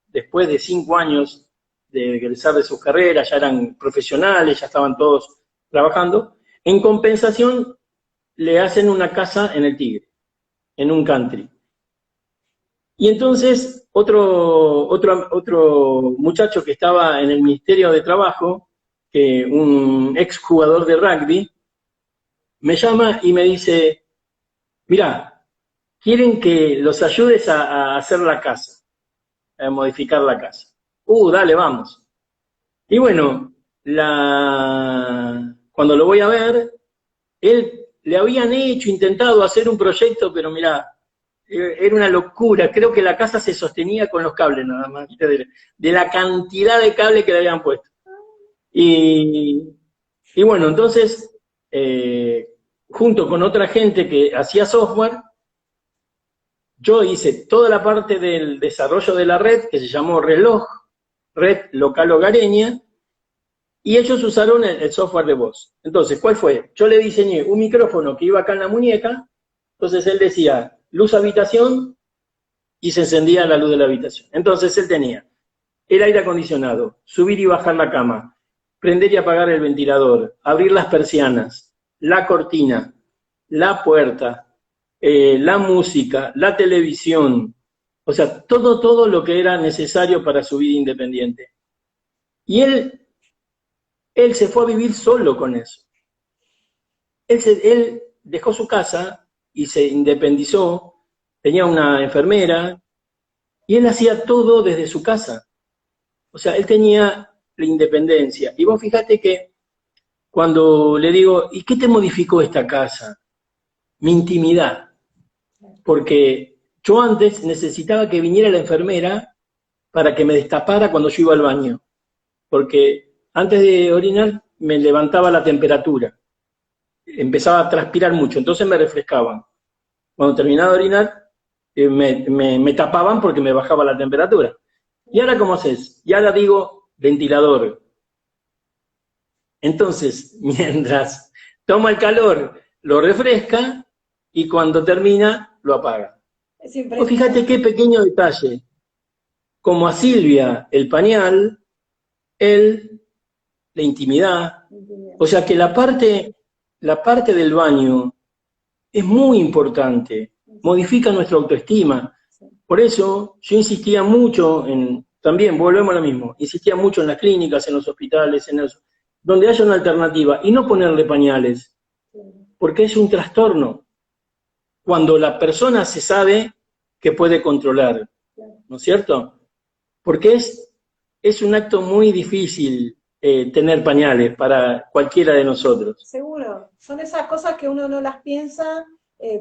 después de 5 años de egresar de sus carreras, ya eran profesionales, ya estaban todos trabajando, en compensación le hacen una casa en el Tigre, en un country. Y entonces otro muchacho que estaba en el Ministerio de Trabajo, un ex jugador de rugby, me llama y me dice, mirá, quieren que los ayudes a hacer la casa, a modificar la casa. Dale, vamos. Y bueno, cuando lo voy a ver, él le habían intentado hacer un proyecto, pero mirá, era una locura. Creo que la casa se sostenía con los cables nada más, de la cantidad de cables que le habían puesto. Y bueno, entonces, junto con otra gente que hacía software, yo hice toda la parte del desarrollo de la red, que se llamó Reloj, Red Local Hogareña, y ellos usaron el software de voz. Entonces, ¿cuál fue? Yo le diseñé un micrófono que iba acá en la muñeca, entonces él decía, luz habitación, y se encendía la luz de la habitación. Entonces él tenía el aire acondicionado, subir y bajar la cama, prender y apagar el ventilador, abrir las persianas, la cortina, la puerta, la música, la televisión, o sea, todo lo que era necesario para su vida independiente. Y él se fue a vivir solo con eso. Él dejó su casa y se independizó, tenía una enfermera, y él hacía todo desde su casa. O sea, él tenía la independencia. Y vos fíjate que cuando le digo, ¿y qué te modificó esta casa? Mi intimidad. Porque yo antes necesitaba que viniera la enfermera para que me destapara cuando yo iba al baño. Porque antes de orinar me levantaba la temperatura. Empezaba a transpirar mucho, entonces me refrescaban. Cuando terminaba de orinar, me tapaban porque me bajaba la temperatura. ¿Y ahora cómo haces? Y ahora digo ventilador. Entonces, mientras toma el calor, lo refresca y cuando termina, lo apaga. Pues fíjate qué pequeño detalle. Como a Silvia el pañal, él la intimidad. O sea que la parte del baño es muy importante, modifica nuestra autoestima. Por eso yo insistía mucho también volvemos a lo mismo, insistía mucho en las clínicas, en los hospitales, donde haya una alternativa, y no ponerle pañales, porque es un trastorno, cuando la persona se sabe que puede controlar, ¿no es cierto? Porque es un acto muy difícil tener pañales para cualquiera de nosotros. Seguro, son esas cosas que uno no las piensa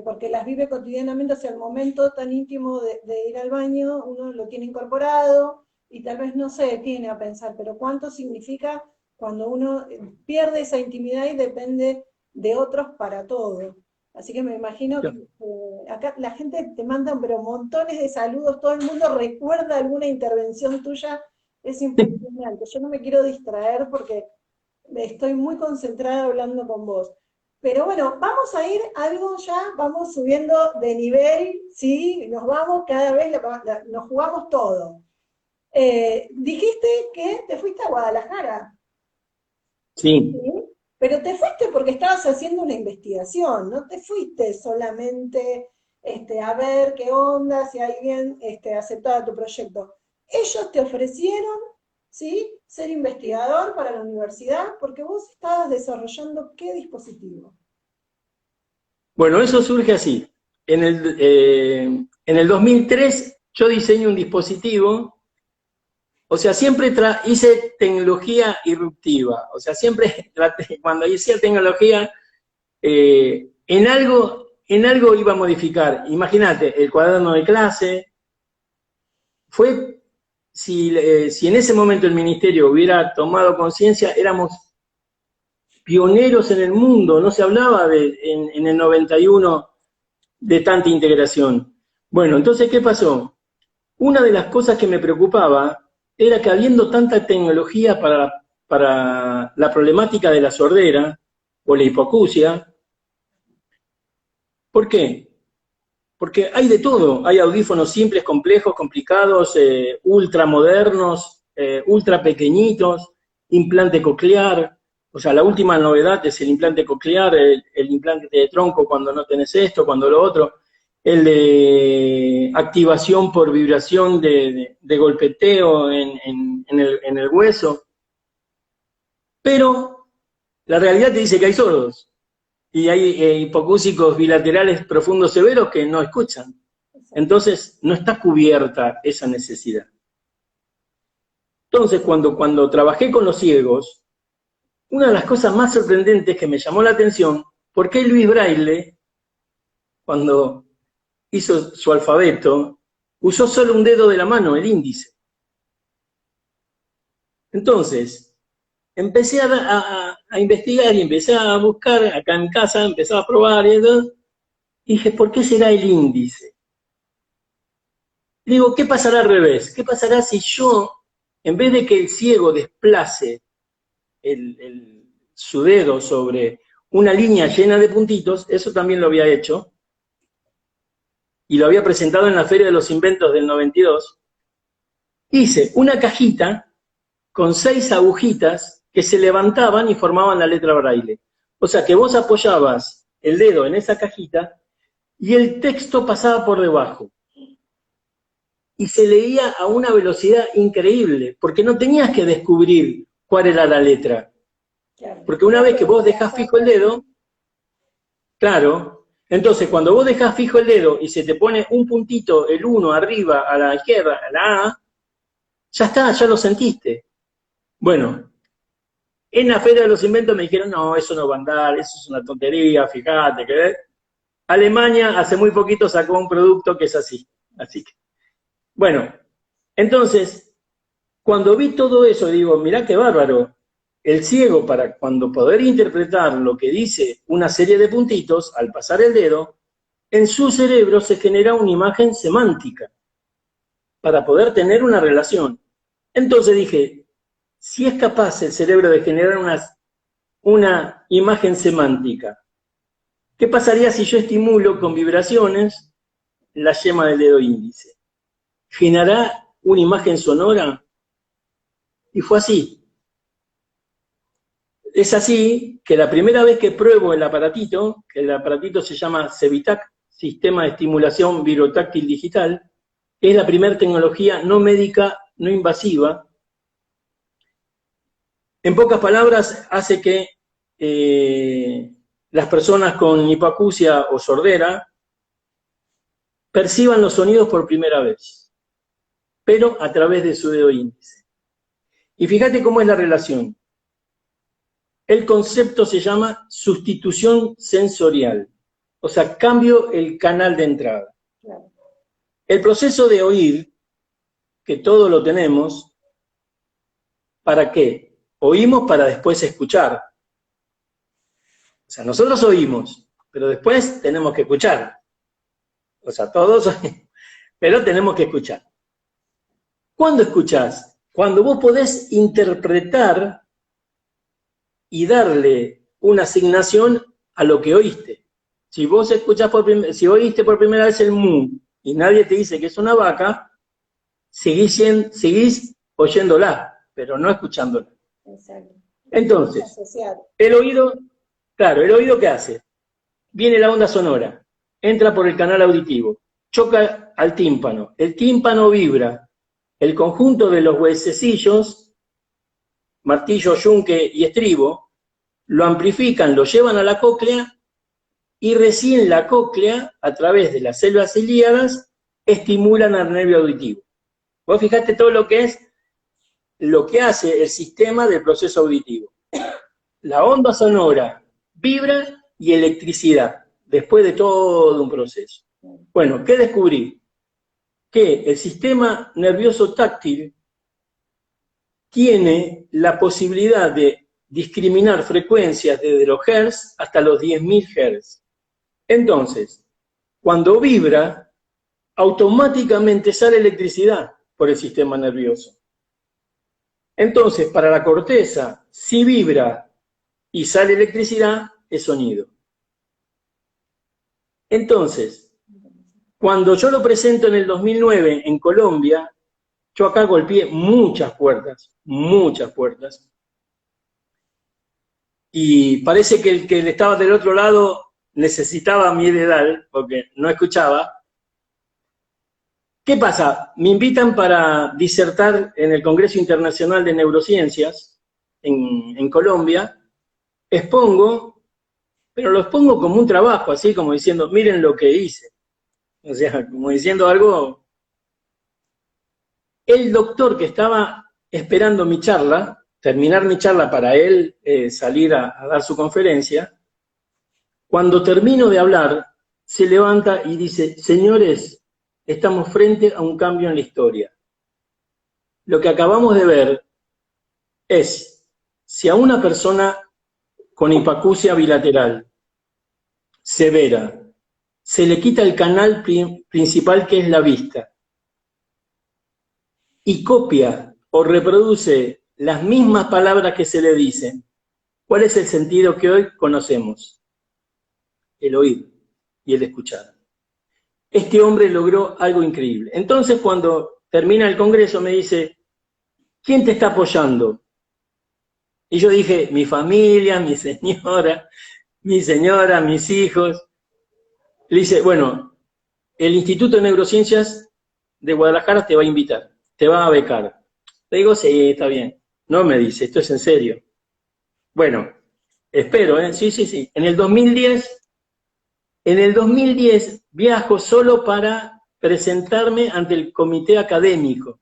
porque las vive cotidianamente, hacia el momento tan íntimo de ir al baño, uno lo tiene incorporado y tal vez no se detiene a pensar, pero cuánto significa cuando uno pierde esa intimidad y depende de otros para todo. Así que me imagino que acá la gente te manda pero montones de saludos, todo el mundo recuerda alguna intervención tuya, es impresionante. Yo no me quiero distraer porque estoy muy concentrada hablando con vos. Pero bueno, vamos a ir algo ya, vamos subiendo de nivel, ¿sí? Nos vamos cada vez, nos jugamos todo. Dijiste que te fuiste a Guadalajara. Sí. ¿Sí? Pero te fuiste porque estabas haciendo una investigación, no te fuiste solamente a ver qué onda, si alguien aceptaba tu proyecto. Ellos te ofrecieron, ¿sí?, ser investigador para la universidad porque vos estabas desarrollando ¿qué dispositivo? Bueno, eso surge así. En el 2003 yo diseño un dispositivo. O sea, siempre hice tecnología irruptiva. O sea, siempre cuando hice tecnología, en algo iba a modificar. Imagínate, el cuaderno de clase. Si en ese momento el ministerio hubiera tomado conciencia, éramos pioneros en el mundo, no se hablaba en el 91 de tanta integración. Bueno, entonces, ¿qué pasó? Una de las cosas que me preocupaba era que habiendo tanta tecnología para la problemática de la sordera o la hipoacusia, ¿por qué? Porque hay de todo, hay audífonos simples, complejos, complicados, ultra modernos, ultra pequeñitos, implante coclear, o sea, la última novedad es el implante coclear, el implante de tronco cuando no tenés esto, cuando lo otro, el de activación por vibración de golpeteo en el hueso, pero la realidad te dice que hay sordos. Y hay hipocúsicos bilaterales profundos severos que no escuchan. Entonces, no está cubierta esa necesidad. Entonces, cuando trabajé con los ciegos, una de las cosas más sorprendentes que me llamó la atención, ¿por qué Luis Braille, cuando hizo su alfabeto, usó solo un dedo de la mano, el índice? Entonces, empecé a investigar y empecé a buscar acá en casa, empecé a probar y todo, y dije, ¿por qué será el índice? Digo, ¿qué pasará al revés? ¿Qué pasará si yo, en vez de que el ciego desplace su dedo sobre una línea llena de puntitos, eso también lo había hecho, y lo había presentado en la Feria de los Inventos del 92, hice una cajita con 6 agujitas que se levantaban y formaban la letra Braille. O sea que vos apoyabas el dedo en esa cajita y el texto pasaba por debajo. Y se leía a una velocidad increíble, porque no tenías que descubrir cuál era la letra. Porque una vez que vos dejás fijo el dedo, claro, entonces cuando vos dejás fijo el dedo y se te pone un puntito, el 1 arriba, a la izquierda, a la A, ya está, ya lo sentiste. Bueno, en la Feria de los Inventos me dijeron, no, eso no va a andar, eso es una tontería, fíjate, que Alemania hace muy poquito sacó un producto que es así. Así que, bueno, entonces, cuando vi todo eso, digo, mirá qué bárbaro, el ciego para cuando poder interpretar lo que dice una serie de puntitos, al pasar el dedo, en su cerebro se genera una imagen semántica para poder tener una relación. Entonces dije, si es capaz el cerebro de generar una imagen semántica, ¿qué pasaría si yo estimulo con vibraciones la yema del dedo índice? ¿Generará una imagen sonora? Y fue así. Es así que la primera vez que pruebo el aparatito, que el aparatito se llama Cevitac, Sistema de Estimulación Vibrotáctil Digital, es la primera tecnología no médica, no invasiva. En pocas palabras, hace que las personas con hipoacusia o sordera perciban los sonidos por primera vez, pero a través de su dedo índice. Y fíjate cómo es la relación. El concepto se llama sustitución sensorial, o sea, cambio el canal de entrada. El proceso de oír, que todo lo tenemos, ¿para qué? Oímos para después escuchar. O sea, nosotros oímos, pero después tenemos que escuchar. O sea, todos oímos, pero tenemos que escuchar. ¿Cuándo escuchás? Cuando vos podés interpretar y darle una asignación a lo que oíste. Si vos escuchás si oíste por primera vez el mu y nadie te dice que es una vaca, seguís oyéndola, pero no escuchándola. Exacto. Entonces, el oído, claro, ¿el oído qué hace? Viene la onda sonora, entra por el canal auditivo, choca al tímpano, el tímpano vibra, el conjunto de los huesecillos, martillo, yunque y estribo, lo amplifican, lo llevan a la cóclea y recién la cóclea, a través de las células ilíadas, estimulan al nervio auditivo. Vos fijate todo lo que es, lo que hace el sistema del proceso auditivo. La onda sonora vibra y electricidad, después de todo un proceso. Bueno, ¿qué descubrí? Que el sistema nervioso táctil tiene la posibilidad de discriminar frecuencias desde los hertz hasta los 10.000 hertz. Entonces, cuando vibra, automáticamente sale electricidad por el sistema nervioso. Entonces, para la corteza, si vibra y sale electricidad, es sonido. Entonces, cuando yo lo presento en el 2009 en Colombia, yo acá golpeé muchas puertas, y parece que el que estaba del otro lado necesitaba mi dedal, porque no escuchaba. ¿Qué pasa? Me invitan para disertar en el Congreso Internacional de Neurociencias en Colombia, expongo, pero lo expongo como un trabajo, así como diciendo, miren lo que hice. O sea, como diciendo algo. El doctor que estaba esperando mi charla, terminar mi charla para él salir a dar su conferencia, cuando termino de hablar, se levanta y dice, señores, estamos frente a un cambio en la historia. Lo que acabamos de ver es, si a una persona con hipacusia bilateral severa se le quita el canal principal que es la vista y copia o reproduce las mismas palabras que se le dicen, ¿cuál es el sentido que hoy conocemos? El oír y el escuchar. Este hombre logró algo increíble. Entonces, cuando termina el congreso, me dice, ¿quién te está apoyando? Y yo dije, mi familia, mi señora, mis hijos. Le dice, bueno, el Instituto de Neurociencias de Guadalajara te va a invitar, te va a becar. Le digo, sí, está bien. No, me dice, esto es en serio. Bueno, espero, ¿eh? Sí. En el 2010 viajo solo para presentarme ante el comité académico,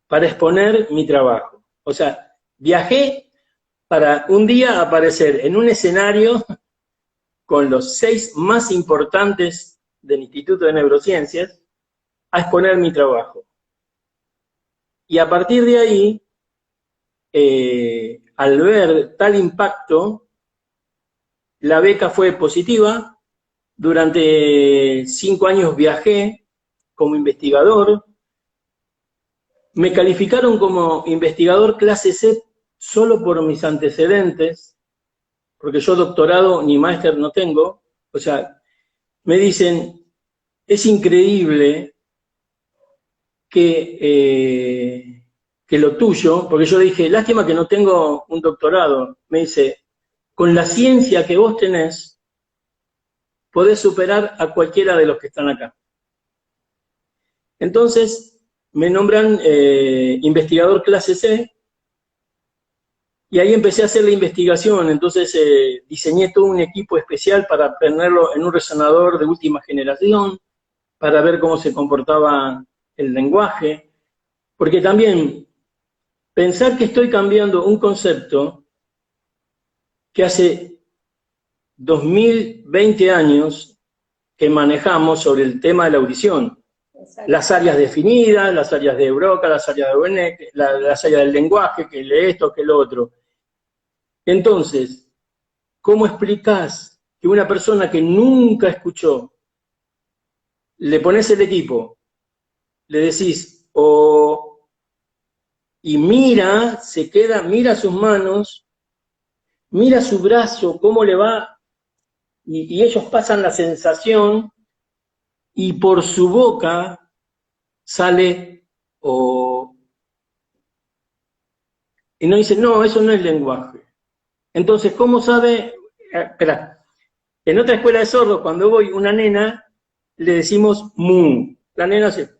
para exponer mi trabajo. O sea, viajé para un día aparecer en un escenario con los 6 más importantes del Instituto de Neurociencias a exponer mi trabajo. Y a partir de ahí, al ver tal impacto, la beca fue positiva. Durante 5 años viajé como investigador. Me calificaron como investigador clase C solo por mis antecedentes, porque yo doctorado ni máster no tengo. O sea, me dicen, es increíble que lo tuyo, porque yo dije, lástima que no tengo un doctorado. Me dice, con la ciencia que vos tenés, podés superar a cualquiera de los que están acá. Entonces, me nombran investigador clase C, y ahí empecé a hacer la investigación. Entonces diseñé todo un equipo especial para ponerlo en un resonador de última generación, para ver cómo se comportaba el lenguaje, porque también pensar que estoy cambiando un concepto que hace 2020 años que manejamos sobre el tema de la audición. Exacto. Las áreas definidas, las áreas de Broca, las áreas de Wernicke, las áreas del lenguaje, que lee esto, que lo otro. Entonces, ¿cómo explicás que una persona que nunca escuchó, le pones el equipo, le decís, y mira, se queda, mira sus manos, mira su brazo, cómo le va, y ellos pasan la sensación, y por su boca sale y no dice, no, eso no es lenguaje. Entonces, ¿cómo sabe? Espera, en otra escuela de sordos, cuando voy una nena, le decimos mu. La nena hace,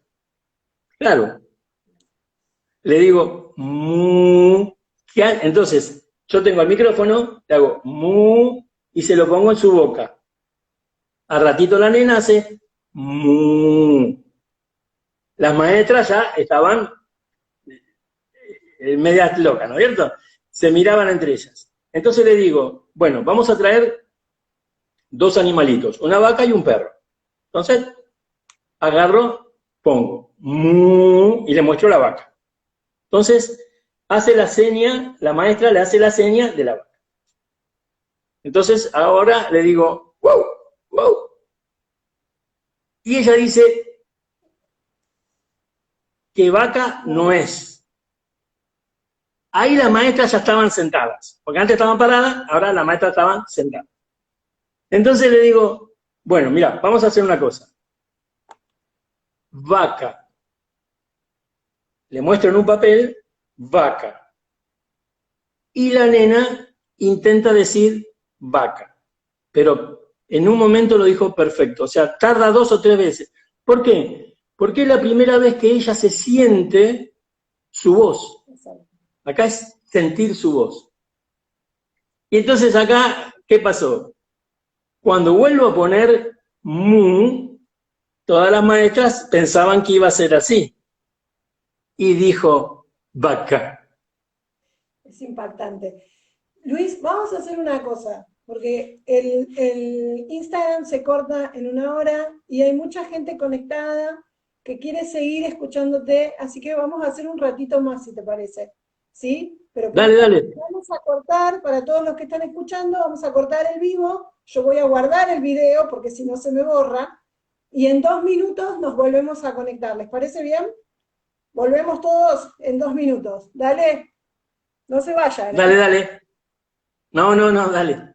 claro. Le digo mu. Entonces, yo tengo el micrófono, le hago mu y se lo pongo en su boca. Al ratito la nena hace mu. Las maestras ya estaban medias locas, ¿no es cierto? Se miraban entre ellas. Entonces le digo, bueno, vamos a traer 2 animalitos, una vaca y un perro. Entonces, agarro, pongo, mu, y le muestro la vaca. Entonces, hace la seña, la maestra le hace la seña de la vaca. Entonces ahora le digo, wow, wow. Y ella dice que vaca no es. Ahí las maestras ya estaban sentadas, porque antes estaban paradas, ahora las maestras estaban sentadas. Entonces le digo, bueno, mira, vamos a hacer una cosa. Vaca. Le muestro en un papel, vaca. Y la nena intenta decir vaca, pero en un momento lo dijo perfecto, o sea, tarda 2 o 3 veces. ¿Por qué? Porque es la primera vez que ella se siente su voz. Acá es sentir su voz. Y entonces acá, ¿qué pasó? Cuando vuelvo a poner mu, todas las maestras pensaban que iba a ser así. Y dijo vaca. Es impactante. Luis, vamos a hacer una cosa, porque el Instagram se corta en 1 hora y hay mucha gente conectada que quiere seguir escuchándote, así que vamos a hacer un ratito más, si te parece. ¿Sí? Pero Dale, dale. vamos a cortar, para todos los que están escuchando, vamos a cortar el vivo, yo voy a guardar el video porque si no se me borra, y en 2 minutos nos volvemos a conectar. ¿Les parece bien? Volvemos todos en 2 minutos. Dale, no se vayan, Dale, ¿eh? dale. No, dale.